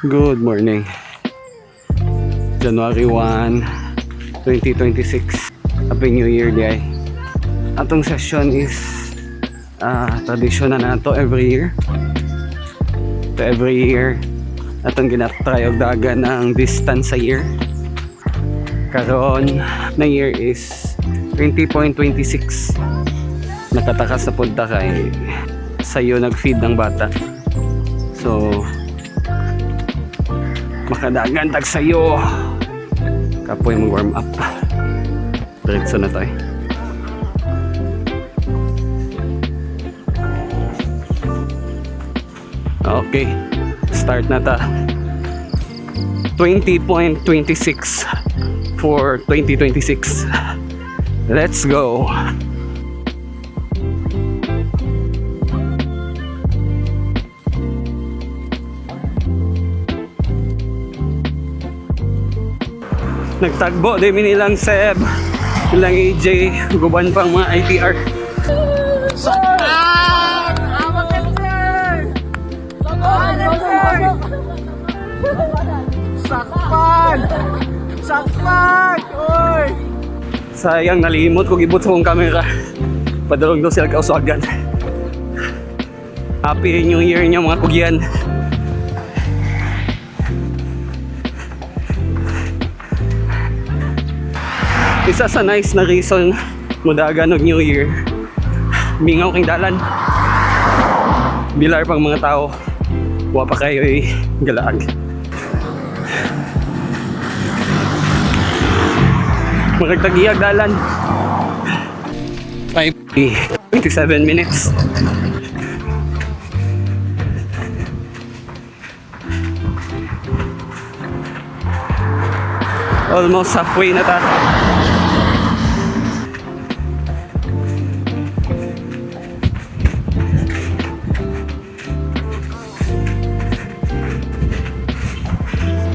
Good morning. January 1, 2026. Happy New Year, day. Atong session is tradisyon na nato every year. So every year atong ginatry og dagan ang distance sa year. Karon na year is 20.26. Nakatakas sa punta kay sayo nag-feed ng bata. So makadagan tag sayo. Kapoy mag-warm up. Diretso na tayo. Okay, start na ta. 20.26 for 2026. Let's go. Nagtagbo din nilang Seb, nilang AJ, guban pang mga ITR. Sakpan! Sakpan! Oy! Sayang, nalimot ko gibot sa kong camera. Padulong daw sila kausagan. Happy New Year niyo mga kugyan. Isa sa nice na reason mudagan og New Year, mingaw king dalan. Bilar pang mga tao, wa pa kayo galag. Magtagiyag dalan. 27 minutes. Almost halfway na ta.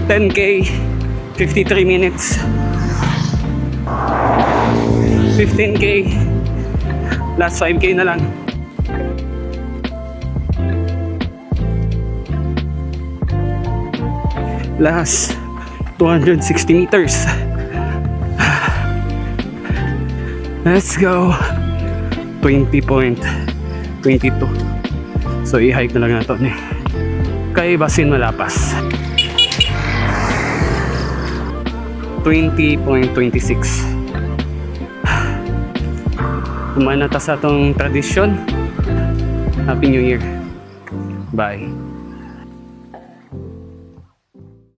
$10K, 53 minutes. 15K, last 5K na lang. Last 260 meters. Let's go. 20.22. So i-hike na lang nato ni kay basin malapas. 20.26. Kumana ta sa atong tradisyon. Happy New Year. Bye.